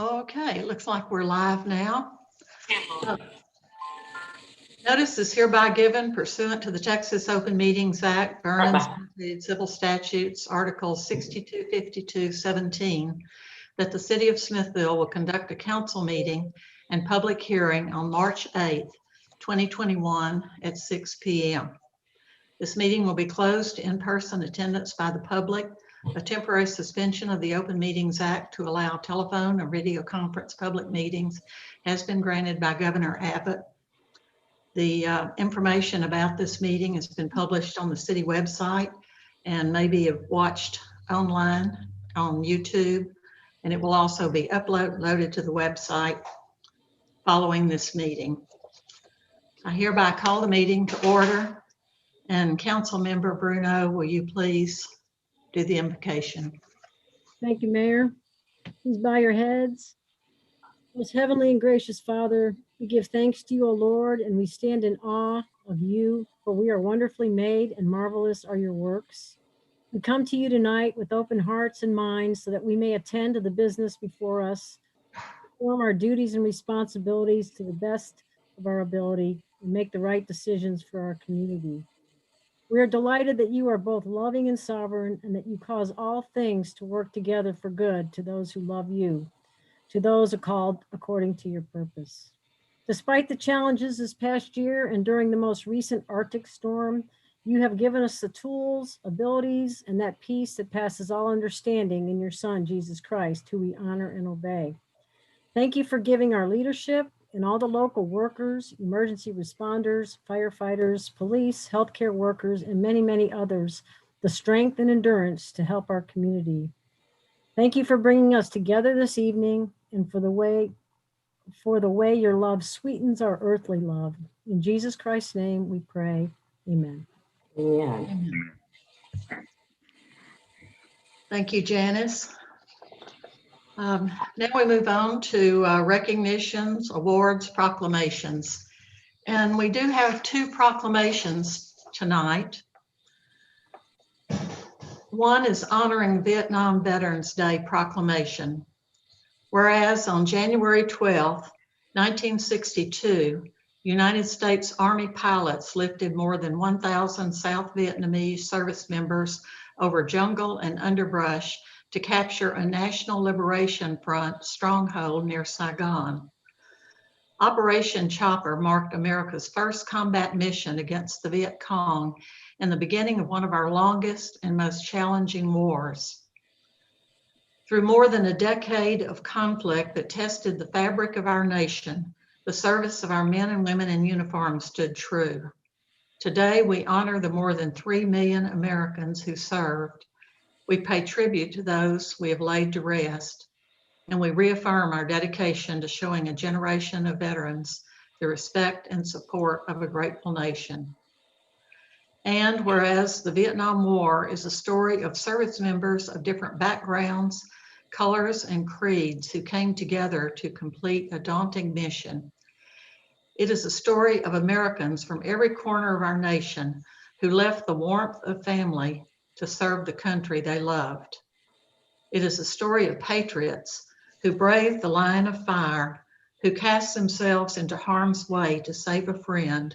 Okay, it looks like we're live now. Notice is hereby given pursuant to the Texas Open Meetings Act, Vernon's Civil Statutes, Articles 62, 52, 17, that the City of Smithville will conduct a council meeting and public hearing on March 8th, 2021 at 6 p.m. This meeting will be closed to in-person attendance by the public. A temporary suspension of the Open Meetings Act to allow telephone and video conference public meetings has been granted by Governor Abbott. The information about this meeting has been published on the city website and may be watched online on YouTube, and it will also be uploaded to the website following this meeting. I hereby call the meeting to order, and Council Member Bruno, will you please do the invocation? Thank you, Mayor. Please bow your heads. Most heavenly and gracious Father, we give thanks to you, O Lord, and we stand in awe of you, for we are wonderfully made and marvelous are your works. We come to you tonight with open hearts and minds so that we may attend to the business before us, perform our duties and responsibilities to the best of our ability, and make the right decisions for our community. We are delighted that you are both loving and sovereign, and that you cause all things to work together for good to those who love you, to those who are called according to your purpose. Despite the challenges this past year and during the most recent Arctic storm, you have given us the tools, abilities, and that peace that passes all understanding in your Son, Jesus Christ, who we honor and obey. Thank you for giving our leadership and all the local workers, emergency responders, firefighters, police, healthcare workers, and many, many others, the strength and endurance to help our community. Thank you for bringing us together this evening and for the way your love sweetens our earthly love. In Jesus Christ's name we pray, amen. Amen. Thank you, Janice. Now we move on to recognitions, awards, proclamations. And we do have two proclamations tonight. One is honoring Vietnam Veterans Day proclamation. Whereas on January 12th, 1962, United States Army pilots lifted more than 1,000 South Vietnamese service members over jungle and underbrush to capture a National Liberation Front stronghold near Saigon. Operation Chopper marked America's first combat mission against the Viet Cong and the beginning of one of our longest and most challenging wars. Through more than a decade of conflict that tested the fabric of our nation, the service of our men and women in uniform stood true. Today, we honor the more than 3 million Americans who served. We pay tribute to those we have laid to rest, and we reaffirm our dedication to showing a generation of veterans the respect and support of a grateful nation. And whereas the Vietnam War is a story of service members of different backgrounds, colors, and creeds who came together to complete a daunting mission, it is a story of Americans from every corner of our nation who left the warmth of family to serve the country they loved. It is a story of patriots who braved the line of fire, who cast themselves into harm's way to save a friend,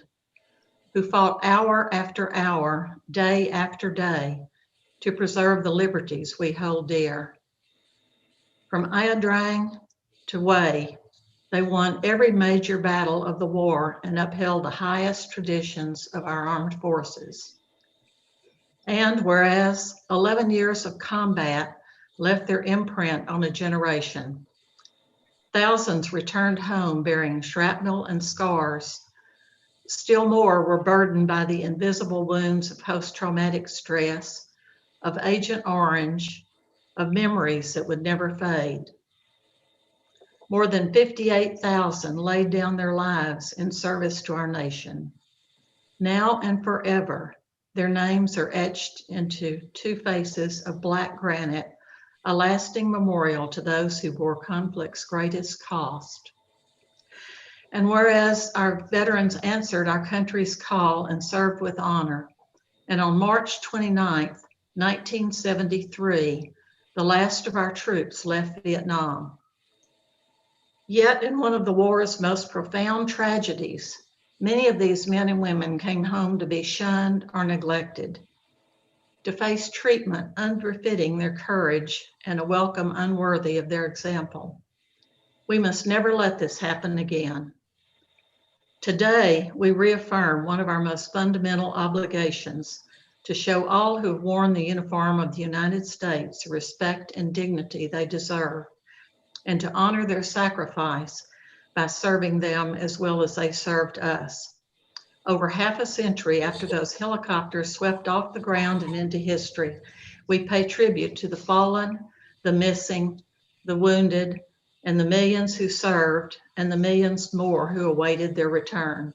who fought hour after hour, day after day, to preserve the liberties we hold dear. From Ia Drang to Hue, they won every major battle of the war and upheld the highest traditions of our armed forces. And whereas 11 years of combat left their imprint on a generation, thousands returned home bearing shrapnel and scars. Still more were burdened by the invisible wounds of post-traumatic stress, of Agent Orange, of memories that would never fade. More than 58,000 laid down their lives in service to our nation. Now and forever, their names are etched into two faces of black granite, a lasting memorial to those who bore conflict's greatest cost. And whereas our veterans answered our country's call and served with honor, and on March 29th, 1973, the last of our troops left Vietnam, Yet in one of the war's most profound tragedies, many of these men and women came home to be shunned or neglected, to face treatment unbefitting their courage and a welcome unworthy of their example. We must never let this happen again. Today, we reaffirm one of our most fundamental obligations to show all who have worn the uniform of the United States the respect and dignity they deserve, and to honor their sacrifice by serving them as well as they served us. Over half a century after those helicopters swept off the ground and into history, we pay tribute to the fallen, the missing, the wounded, and the millions who served, and the millions more who awaited their return.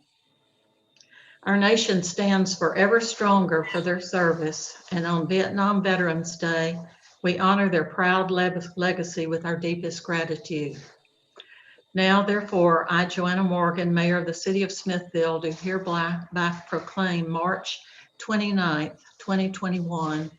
Our nation stands forever stronger for their service, and on Vietnam Veterans Day, we honor their proud legacy with our deepest gratitude. Now, therefore, I, Joanna Morgan, Mayor of the City of Smithville, do hereby proclaim March 29th, 2021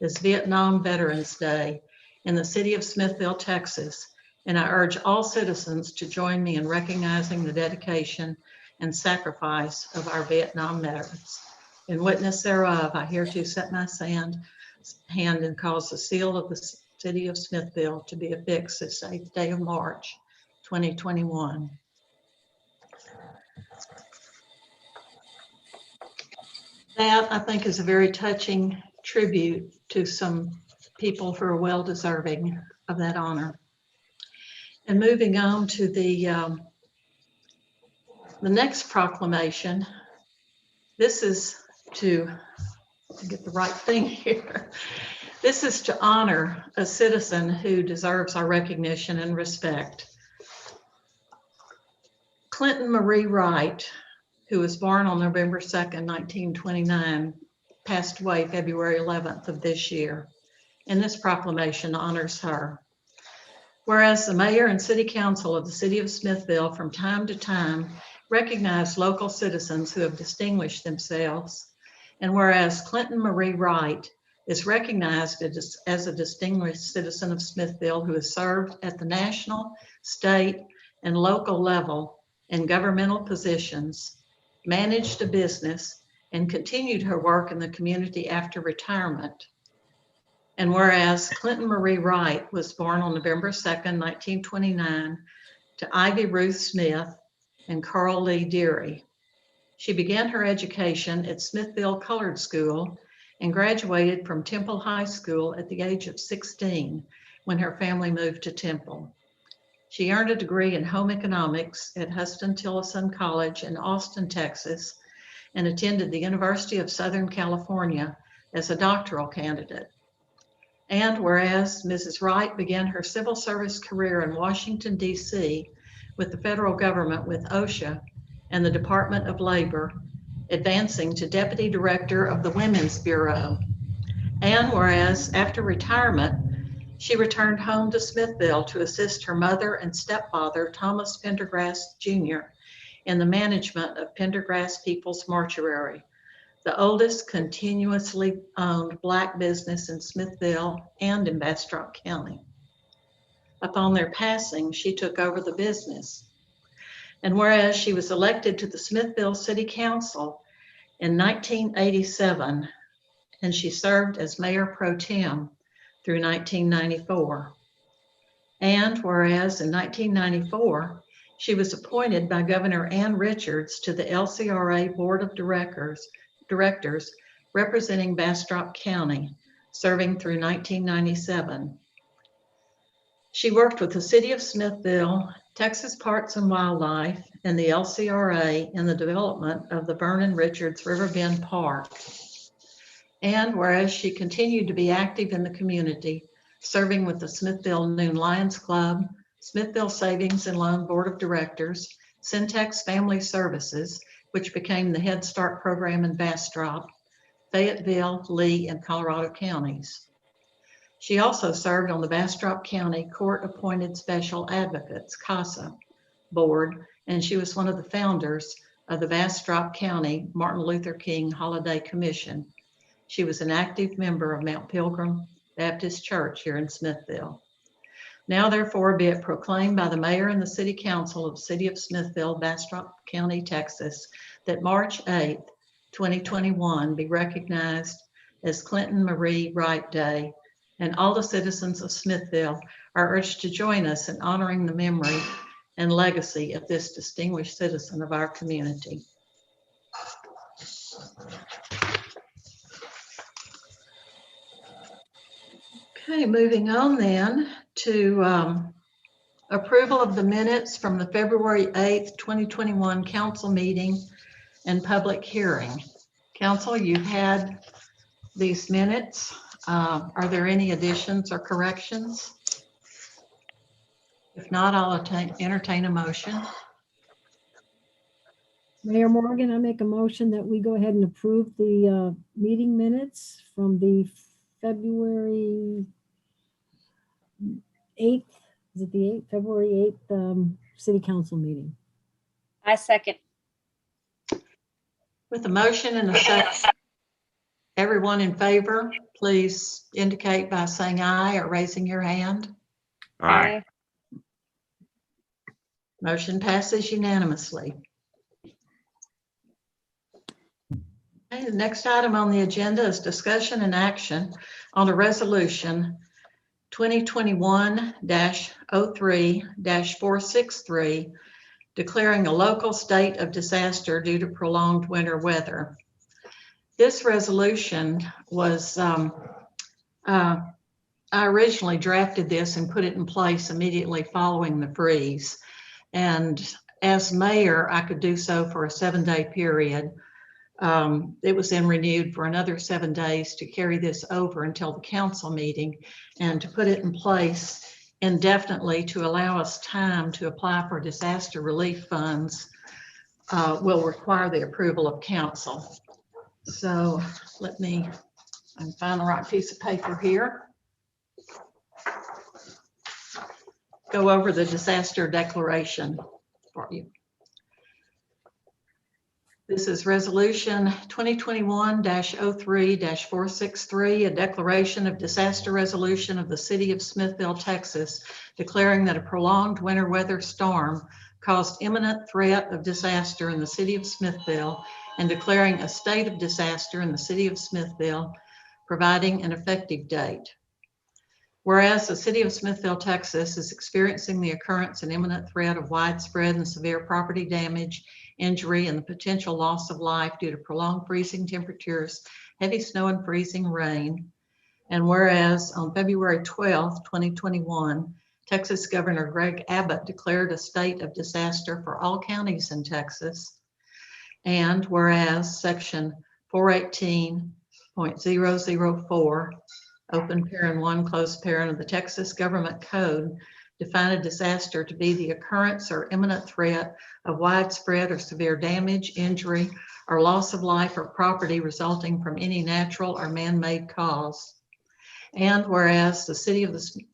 as Vietnam Veterans Day in the City of Smithville, Texas, and I urge all citizens to join me in recognizing the dedication and sacrifice of our Vietnam veterans. In witness thereof, I hereto set my hand and cause the seal of the City of Smithville to be affixed this 8th day of March, 2021. That, I think, is a very touching tribute to some people who are well deserving of that honor. And moving on to the next proclamation, this is to get the right thing here. This is to honor a citizen who deserves our recognition and respect. Clinton Marie Wright, who was born on November 2nd, 1929, passed away February 11th of this year, and this proclamation honors her. Whereas the mayor and city council of the City of Smithville from time to time recognize local citizens who have distinguished themselves, and whereas Clinton Marie Wright is recognized as a distinguished citizen of Smithville who has served at the national, state, and local level in governmental positions, managed a business, and continued her work in the community after retirement. And whereas Clinton Marie Wright was born on November 2nd, 1929, to Ivy Ruth Smith and Carl Lee Deary. She began her education at Smithville Colored School and graduated from Temple High School at the age of 16 when her family moved to Temple. She earned a degree in home economics at Huston-Tillotson College in Austin, Texas, and attended the University of Southern California as a doctoral candidate. And whereas Mrs. Wright began her civil service career in Washington, D.C. with the federal government with OSHA and the Department of Labor, advancing to Deputy Director of the Women's Bureau. And whereas after retirement, she returned home to Smithville to assist her mother and stepfather, Thomas Pendergrass Jr., in the management of Pendergrass People's Mortuary, the oldest continuously owned Black business in Smithville and in Bastrop County. Upon their passing, she took over the business. And whereas she was elected to the Smithville City Council in 1987, and she served as Mayor Pro Tem through 1994. And whereas in 1994, she was appointed by Governor Ann Richards to the LCRA Board of Directors representing Bastrop County, serving through 1997. She worked with the City of Smithville, Texas Parks and Wildlife, and the LCRA in the development of the Vernon Richards Riverbend Park. And whereas she continued to be active in the community, serving with the Smithville Noon Lions Club, Smithville Savings and Loan Board of Directors, Syntex Family Services, which became the Head Start program in Bastrop, Fayetteville, Lee, and Colorado counties. She also served on the Bastrop County Court-Appointed Special Advocates, CASA, board, and she was one of the founders of the Bastrop County Martin Luther King Holiday Commission. She was an active member of Mount Pilgrim Baptist Church here in Smithville. Now therefore be it proclaimed by the mayor and the city council of the city of Smithville, Bastrop County, Texas, that March 8th, 2021 be recognized as Clinton Marie Wright Day, and all the citizens of Smithville are urged to join us in honoring the memory and legacy of this distinguished citizen of our community. Okay, moving on then to approval of the minutes from the February 8th, 2021 council meeting and public hearing. Council, you've had these minutes. Are there any additions or corrections? If not, I'll entertain a motion. Mayor Morgan, I make a motion that we go ahead and approve the meeting minutes from the February 8th, is it the 8th, February 8th city council meeting. I second. With a motion and a second, everyone in favor, please indicate by saying aye or raising your hand. Aye. Motion passes unanimously. Okay, the next item on the agenda is discussion and action on a resolution 2021-03-463 declaring a local state of disaster due to prolonged winter weather. This resolution was, I originally drafted this and put it in place immediately following the freeze. And as mayor, I could do so for a 7-day period. It was then renewed for another 7 days to carry this over until the council meeting and to put it in place indefinitely to allow us time to apply for disaster relief funds will require the approval of council. So let me find the right piece of paper here. Go over the disaster declaration for you. This is resolution 2021-03-463, a declaration of disaster resolution of the city of Smithville, Texas, declaring that a prolonged winter weather storm caused imminent threat of disaster in the city of Smithville and declaring a state of disaster in the city of Smithville, providing an effective date. Whereas the city of Smithville, Texas is experiencing the occurrence and imminent threat of widespread and severe property damage, injury, and the potential loss of life due to prolonged freezing temperatures, heavy snow, and freezing rain. And whereas on February 12th, 2021, Texas Governor Greg Abbott declared a state of disaster for all counties in Texas. And whereas section 418.004 open parent 1, closed parent of the Texas Government Code define a disaster to be the occurrence or imminent threat of widespread or severe damage, injury, or loss of life or property resulting from any natural or man-made cause. And whereas the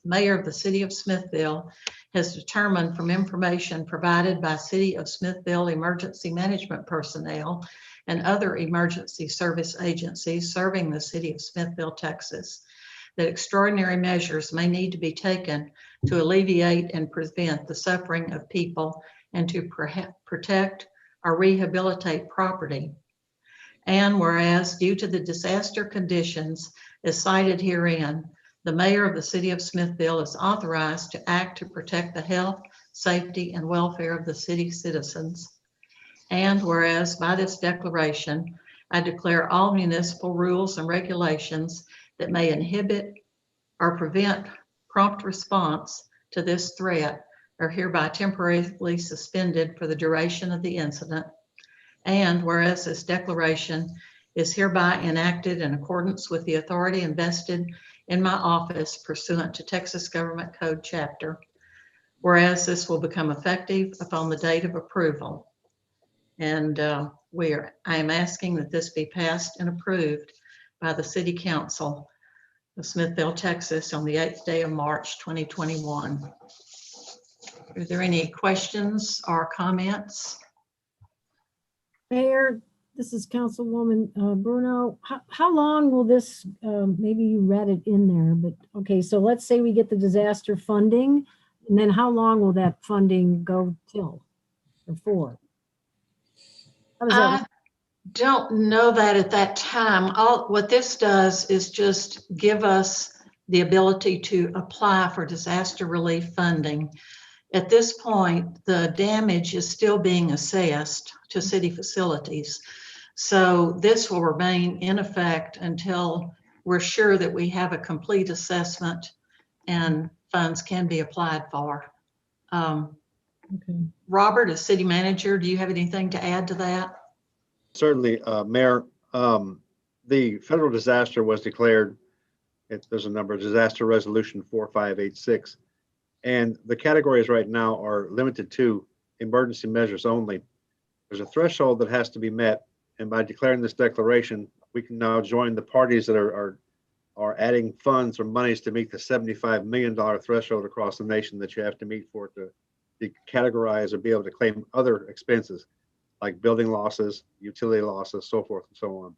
mayor of the city of Smithville has determined from information provided by City of Smithville emergency management personnel and other emergency service agencies serving the city of Smithville, Texas, that extraordinary measures may need to be taken to alleviate and prevent the suffering of people and to protect or rehabilitate property. And whereas due to the disaster conditions as cited herein, the mayor of the city of Smithville is authorized to act to protect the health, safety, and welfare of the city citizens. And whereas by this declaration, I declare all municipal rules and regulations that may inhibit or prevent prompt response to this threat are hereby temporarily suspended for the duration of the incident. And whereas this declaration is hereby enacted in accordance with the authority invested in my office pursuant to Texas Government Code chapter, whereas this will become effective upon the date of approval. And I am asking that this be passed and approved by the City Council of Smithville, Texas on the 8th day of March, 2021. Are there any questions or comments? Mayor, This is Councilwoman Bruno. How long will this, maybe you read it in there, but, okay, so let's say we get the disaster funding, and then how long will that funding go till or for? How does that I don't know that at that time. What this does is just give us the ability to apply for disaster relief funding. At this point, the damage is still being assessed to city facilities. So this will remain in effect until we're sure that we have a complete assessment and funds can be applied for. Okay. Robert, as city manager, do you have anything to add to that? Certainly, Mayor, the federal disaster was declared, there's a number, disaster resolution 4586. And the categories right now are limited to emergency measures only. There's a threshold that has to be met. And by declaring this declaration, we can now join the parties that are adding funds or monies to meet the $75 million threshold across the nation that you have to meet for it to be categorized or be able to claim other expenses like building losses, utility losses, so forth and so on.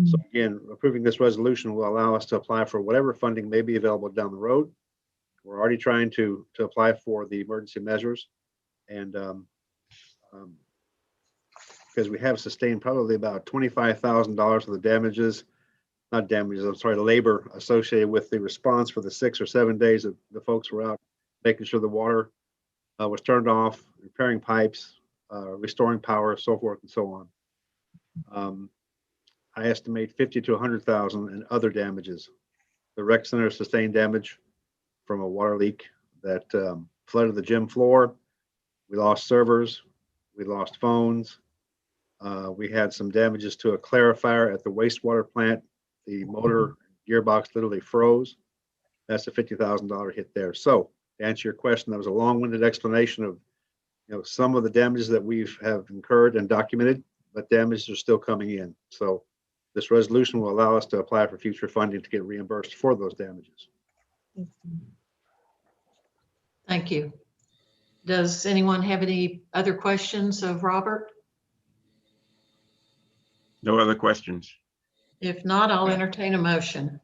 So again, approving this resolution will allow us to apply for whatever funding may be available down the road. We're already trying to apply for the emergency measures, and because we have sustained probably about $25,000 of the damages, not damages, I'm sorry, labor associated with the response for the 6 or 7 days that the folks were out making sure the water was turned off, repairing pipes, restoring power, so forth and so on. I estimate 50 to 100,000 in other damages. The rec center sustained damage from a water leak that flooded the gym floor. We lost servers, we lost phones. We had some damages to a clarifier at the wastewater plant. The motor gearbox literally froze. That's a $50,000 hit there. So to answer your question, that was a long-winded explanation of some of the damages that have incurred and documented, but damages are still coming in. So this resolution will allow us to apply for future funding to get reimbursed for those damages. Thank you. Does anyone have any other questions of Robert? No other questions. If not, I'll entertain a motion.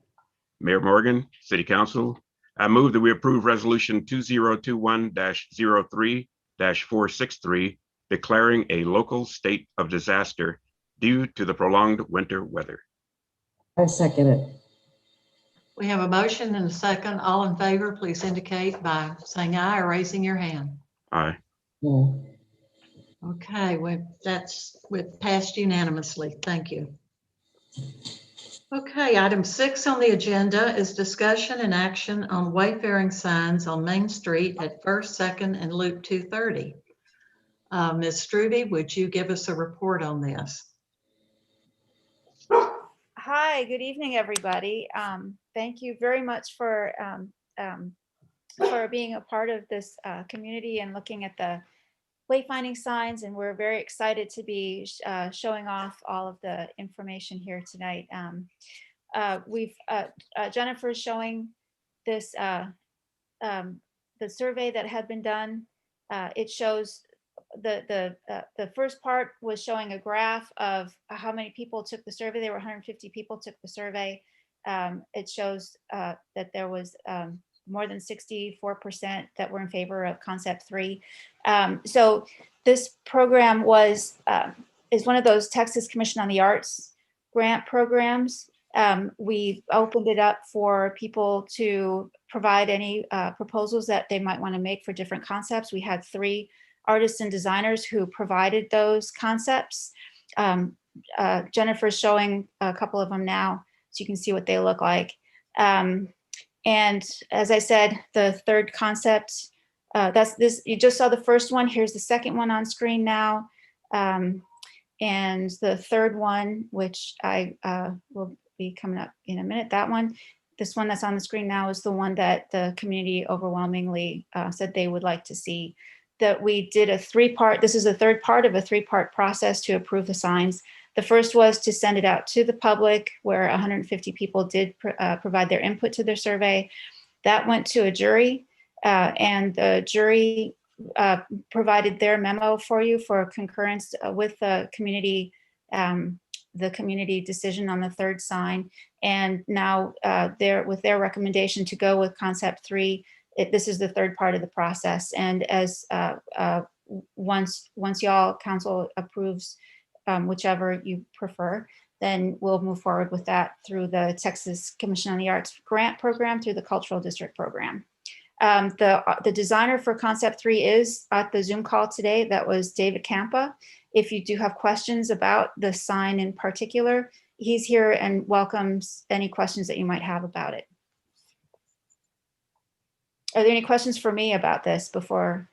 Mayor Morgan, City Council, I move that we approve Resolution 2021-03-463, declaring a local state of disaster due to the prolonged winter weather. I second it. We have a motion and a second. All in favor, please indicate by saying aye or raising your hand. Aye. Yeah. Okay, we've passed unanimously. Thank you. Okay, item 6 on the agenda is discussion and action on wayfaring signs on Main Street at First, Second, and Loop 230. Ms. Strube, would you give us a report on this? Hi, good evening, everybody. Thank you very much for being a part of this community and looking at the wayfinding signs. And we're very excited to be showing off all of the information here tonight. Jennifer's showing this the survey that had been done. It shows the first part was showing a graph of how many people took the survey. There were 150 people took the survey. It shows that there was more than 64% that were in favor of concept 3. So this program is one of those Texas Commission on the Arts grant programs. We opened it up for people to provide any proposals that they might want to make for different concepts. We had 3 artists and designers who provided those concepts. Jennifer's showing a couple of them now, so you can see what they look like. And as I said, the third concept, that's this, you just saw the first one. Here's the second one on screen now. And the third one, which I will be coming up in a minute, this one that's on the screen now is the one that the community overwhelmingly said they would like to see. That we did a 3-part, this is the third part of a 3-part process to approve the signs. The first was to send it out to the public, where 150 people did provide their input to their survey. That went to a jury, and the jury provided their memo for you for concurrence with the community the community decision on the third sign. And now with their recommendation to go with concept 3, this is the third part of the process. And as once y'all council approves whichever you prefer, then we'll move forward with that through the Texas Commission on the Arts grant program, through the Cultural District program. The designer for concept 3 is at the Zoom call today. That was David Campa. If you do have questions about the sign in particular, he's here and welcomes any questions that you might have about it. Are there any questions for me about this before?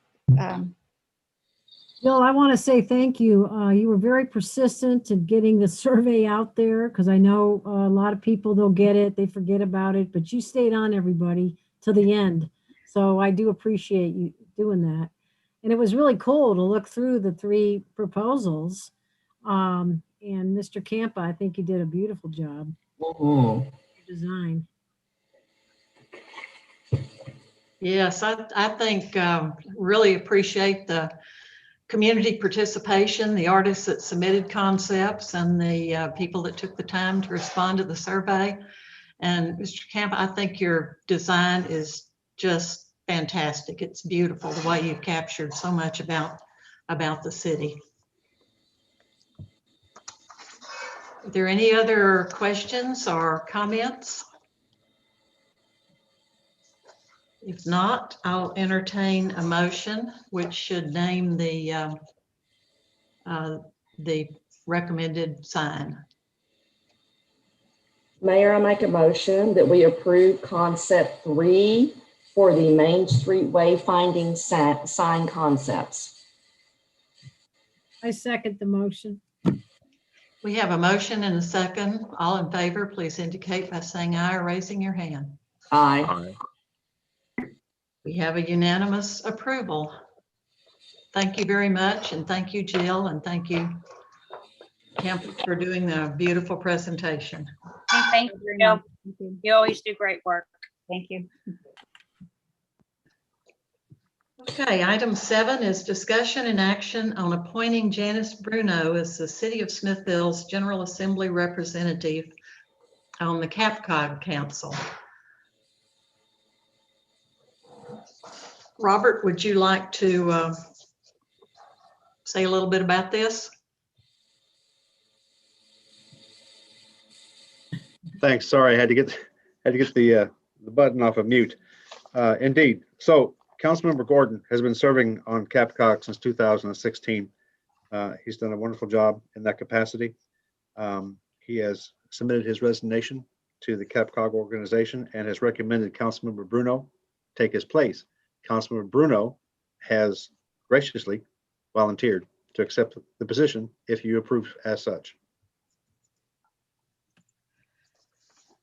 Bill, I want to say thank you. You were very persistent in getting the survey out there, because I know a lot of people, they'll get it, they forget about it, but you stayed on everybody to the end. So I do appreciate you doing that. And it was really cool to look through the 3 proposals. And Mr. Campa, I think you did a beautiful job. Mhm. Your design. Yes, I think really appreciate the community participation, the artists that submitted concepts, and the people that took the time to respond to the survey. And Mr. Camp, I think your design is just fantastic. It's beautiful the way you've captured so much about the city. Are there any other questions or comments? If not, I'll entertain a motion which should name the recommended sign. Mayor, I make a motion that we approve concept 3 for the Main Street wayfinding sign concepts. I second the motion. We have a motion and a second. All in favor, please indicate by saying aye or raising your hand. Aye. Aye. We have a unanimous approval. Thank you very much, and thank you, Jill, and thank you, Kemp, for doing the beautiful presentation. Thank you, Jill. You always do great work. Thank you. Okay, item 7 is discussion and action on appointing Janice Bruno as the City of Smithville's General Assembly representative on the CapCog Council. Robert, would you like to say a little bit about this? Thanks. Sorry, I had to get the button off of mute. Indeed. So Councilmember Gordon has been serving on CapCog since 2016. He's done a wonderful job in that capacity. He has submitted his resignation to the CapCog organization and has recommended Councilmember Bruno take his place. Councilmember Bruno has graciously volunteered to accept the position if you approve as such.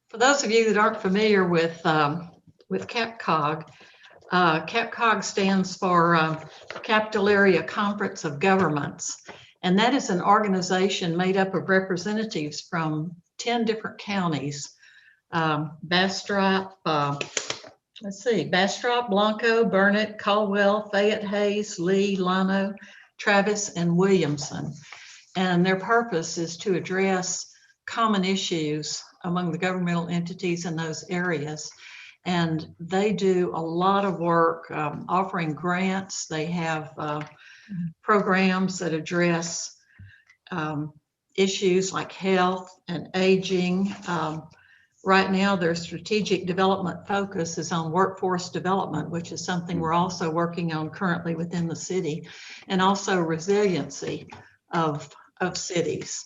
For those of you that aren't familiar with CapCog, CapCog stands for Capital Area Conference of Governments, and that is an organization made up of representatives from 10 different counties. Bastrop, Bastrop, Blanco, Burnett, Caldwell, Fayette, Hayes, Lee, Llano, Travis, and Williamson. And their purpose is to address common issues among the governmental entities in those areas. And they do a lot of work offering grants. They have programs that address issues like health and aging. Right now, their strategic development focus is on workforce development, which is something we're also working on currently within the city, and also resiliency of cities.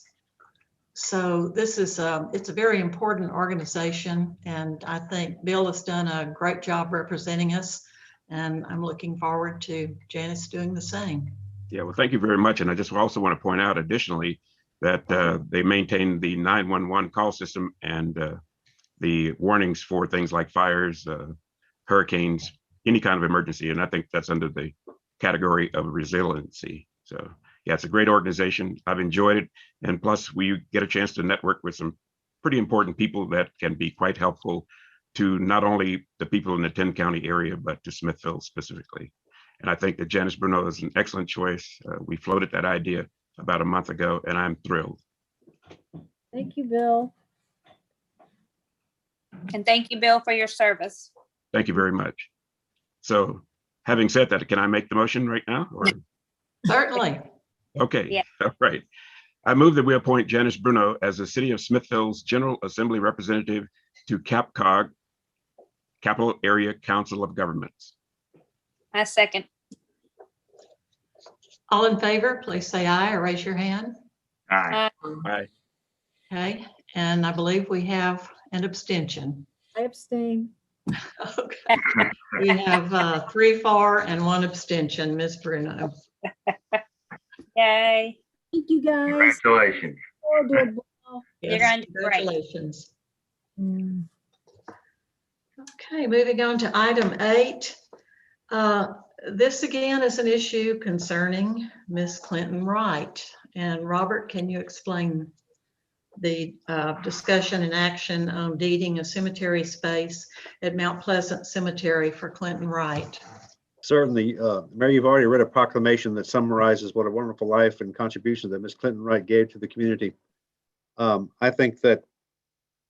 So this is it's a very important organization, and I think Bill has done a great job representing us, and I'm looking forward to Janice doing the same. Yeah, well, thank you very much. And I just also want to point out additionally that they maintain the 911 call system and the warnings for things like fires, hurricanes, any kind of emergency. And I think that's under the category of resiliency. So yeah, it's a great organization. I've enjoyed it. And plus we get a chance to network with some pretty important people that can be quite helpful to not only the people in the 10 county area, but to Smithville specifically. And I think that Janice Bruno is an excellent choice. We floated that idea about a month ago, and I'm thrilled. Thank you, Bill. And thank you, Bill, for your service. Thank you very much. So having said that, can I make the motion right now or? Certainly. Okay, Yeah. all right. I move that we appoint Janice Bruno as the City of Smithville's General Assembly Representative to CAPCOG, Capital Area Council of Governments. I second. All in favor, please say aye or raise your hand. Aye. Aye. Okay, and I believe we have an abstention. I abstain. Okay. We have 3 for and 1 abstention, Ms. Bruno. Yay. Thank you, guys. Congratulations. Oh, do it well. You're Yes, gonna do great. congratulations. Mm. Okay, moving on to item 8. This again is an issue concerning Miss Clinton Wright. And Robert, can you explain the discussion and action on deeding a cemetery space at Mount Pleasant Cemetery for Clinton Wright? Certainly, Mary, you've already read a proclamation that summarizes what a wonderful life and contribution that Miss Clinton Wright gave to the community. I think that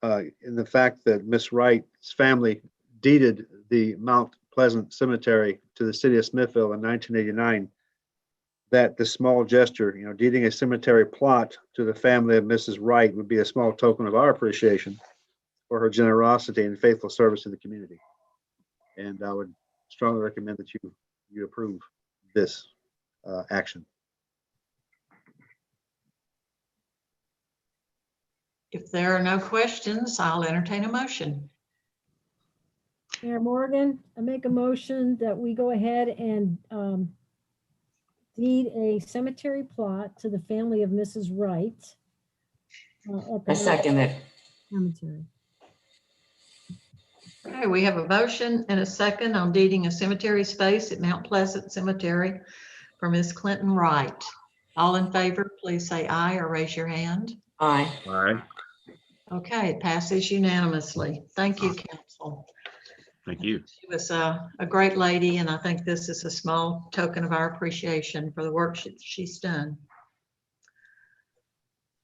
in the fact that Miss Wright's family deeded the Mount Pleasant Cemetery to the city of Smithville in 1989, that the small gesture, deeding a cemetery plot to the family of Mrs. Wright would be a small token of our appreciation for her generosity and faithful service to the community. And I would strongly recommend that you approve this action. If there are no questions, I'll entertain a motion. Mayor Morgan, I make a motion that we go ahead and deed a cemetery plot to the family of Mrs. Wright. At the I second it. cemetery. Okay, we have a motion and a second on deeding a cemetery space at Mount Pleasant Cemetery for Miss Clinton Wright. All in favor, please say aye or raise your hand. Aye. Aye. Okay, passes unanimously. Thank you, council. Thank you. She was a great lady, and I think this is a small token of our appreciation for the work she's done.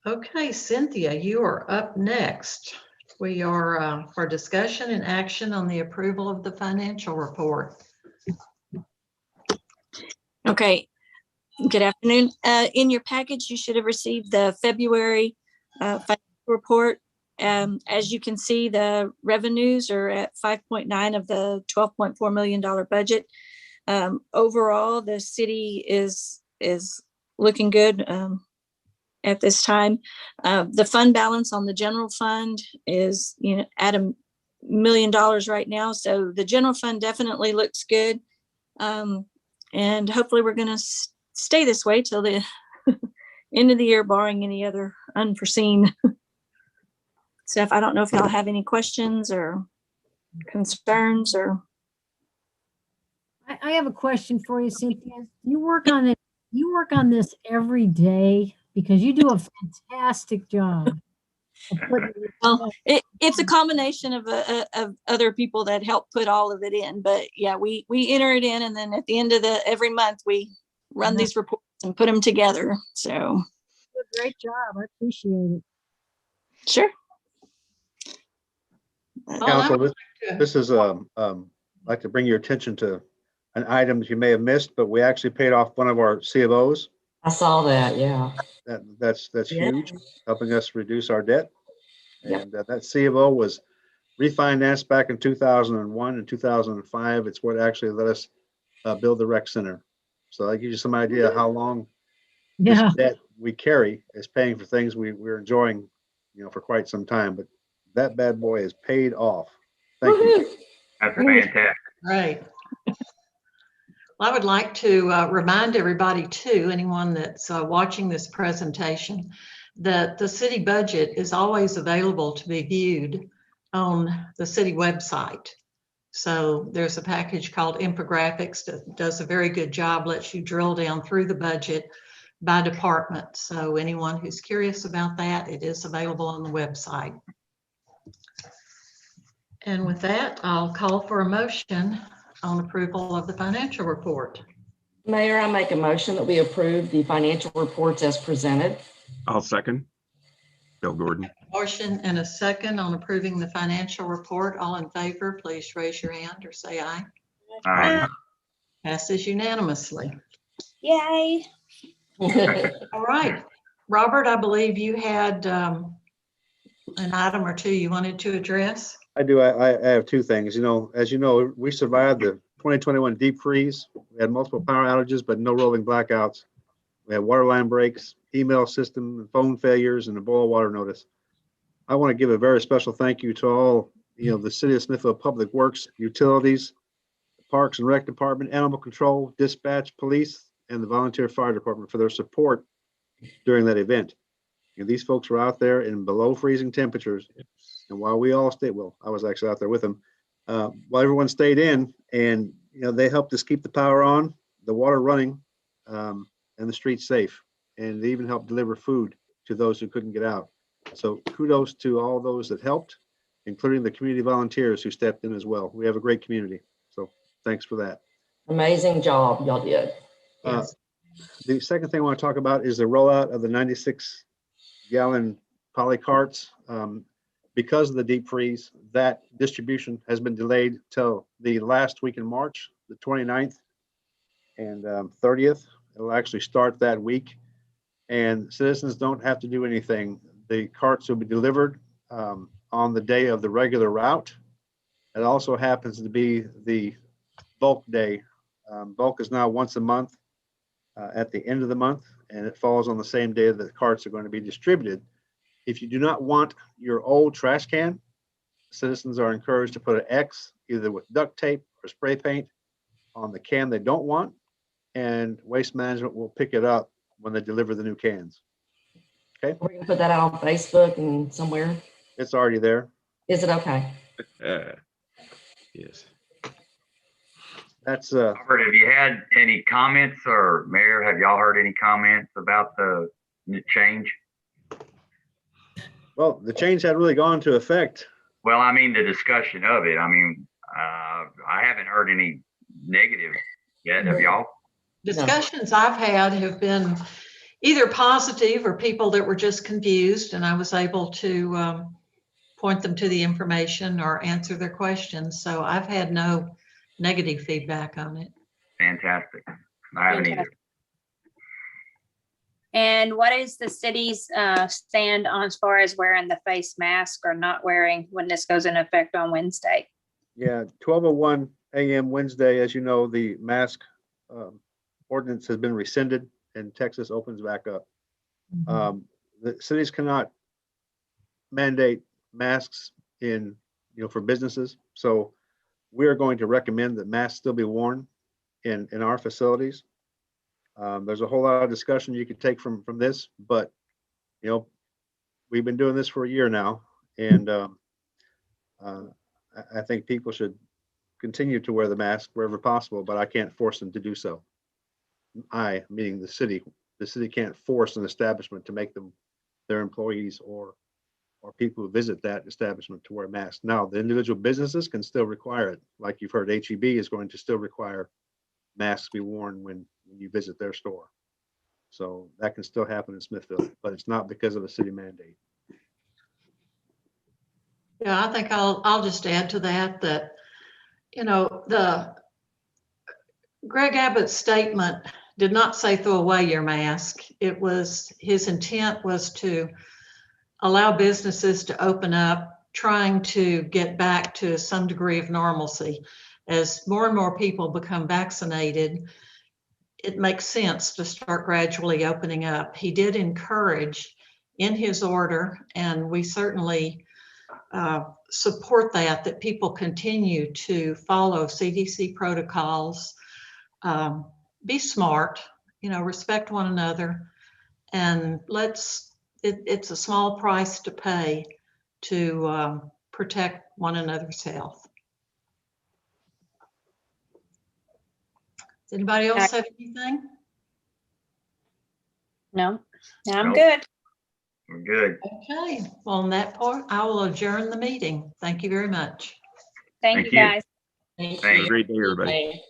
Okay, Cynthia, you are up next. We are for discussion and action on the approval of the financial report. Okay, good afternoon. In your package, you should have received the February financial report. As you can see, the revenues are at 5.9 of the $12.4 million budget. Overall, the city is looking good at this time. The fund balance on the general fund is at $1 million right now. So the general fund definitely looks good. And hopefully we're going to stay this way till the end of the year, barring any other unforeseen stuff. I don't know if y'all have any questions or concerns or. I have a question for you, Cynthia. You work on it. You work on this every day because you do a fantastic job. Well, it's a combination of other people that help put all of it in, but yeah, we enter it in, and then at the end of every month we run these reports and put them together. So Great job. I appreciate it. sure. Council, this is like to bring your attention to an item that you may have missed, but we actually paid off one of our C of Os. I saw that, yeah. That's Yeah. huge, helping us reduce our debt. Yep. And that C of O was refinanced back in 2001 and 2005. It's what actually let us build the rec center. So that gives you some idea how long this Yeah. debt we carry is paying for things we're enjoying, for quite some time. But that bad boy is paid off. Thank you. Woohoo. That's fantastic. Right. Well, I would like to remind everybody too, anyone that's watching this presentation, that the city budget is always available to be viewed on the city website. So there's a package called Infographics that does a very good job, lets you drill down through the budget by department. So anyone who's curious about that, it is available on the website. And with that, I'll call for a motion on approval of the financial report. Mayor, I make a motion that we approve the financial reports as presented. I'll second. Bill Gordon. Motion and a second on approving the financial report. All in favor, please raise your hand or say aye. Aye. Passes unanimously. Yay. All right. Robert, I believe you had an item or two you wanted to address. I do. I have two things. As you know, we survived the 2021 deep freeze. We had multiple power outages, but no rolling blackouts. We had water line breaks, email system, and phone failures, and a boil water notice. I want to give a very special thank you to all, the City of Smithfield Public Works, utilities, Parks and Rec Department, Animal Control, Dispatch, Police, and the Volunteer Fire Department for their support during that event. These folks were out there in below freezing temperatures. And while we all stayed, well, I was actually out there with them, while everyone stayed in, and they helped us keep the power on, the water running, and the streets safe. And they even helped deliver food to those who couldn't get out. So kudos to all those that helped, including the community volunteers who stepped in as well. We have a great community. So thanks for that. Amazing job y'all did. Yes. The second thing I want to talk about is the rollout of the 96-gallon poly carts. Because of the deep freeze, that distribution has been delayed till the last week in March, the 29th and 30th. It'll actually start that week, and citizens don't have to do anything. The carts will be delivered on the day of the regular route. It also happens to be the bulk day. Bulk is now once a month at the end of the month, and it falls on the same day that the carts are going to be distributed. If you do not want your old trash can, citizens are encouraged to put an X either with duct tape or spray paint on the can they don't want, and Waste Management will pick it up when they deliver the new cans. We're gonna put that out on Facebook and somewhere. It's already there. Is it okay? Yes. That's Robert, have you had any comments, or Mayor, have y'all heard any comments about the change? well, the change had really gone into effect. Well, I mean, the discussion of it. I mean, I haven't heard any negative yet. Have y'all? Discussions I've had have been either positive or people that were just confused, and I was able to point them to the information or answer their questions. So I've had no negative feedback on it. Fantastic. I haven't either. And what is the city's stand on as far as wearing the face mask or not wearing when this goes into effect on Wednesday? Yeah, 12:01 a.m. Wednesday, as you know, the mask ordinance has been rescinded and Texas opens back up. The cities cannot mandate masks for businesses. So we are going to recommend that masks still be worn in our facilities. There's a whole lot of discussion you could take from this, but we've been doing this for a year now, and I think people should continue to wear the mask wherever possible, but I can't force them to do so. I, meaning the city can't force an establishment to make them, their employees or people who visit that establishment, to wear masks. Now, the individual businesses can still require it. Like you've heard, HEB is going to still require masks be worn when you visit their store. So that can still happen in Smithfield, but it's not because of a city mandate. Yeah, I think I'll just add to that the Greg Abbott's statement did not say throw away your mask. It was, his intent was to allow businesses to open up, trying to get back to some degree of normalcy. As more and more people become vaccinated, it makes sense to start gradually opening up. He did encourage in his order, and we certainly support that people continue to follow CDC protocols, be smart, respect one another, and it's a small price to pay to protect one another's health. Does anybody else have anything? No, I'm Nope. good. We're good. Okay, well, on that part, I will adjourn the meeting. Thank you very much. Thank Thank you, you. guys. Have a great day, everybody.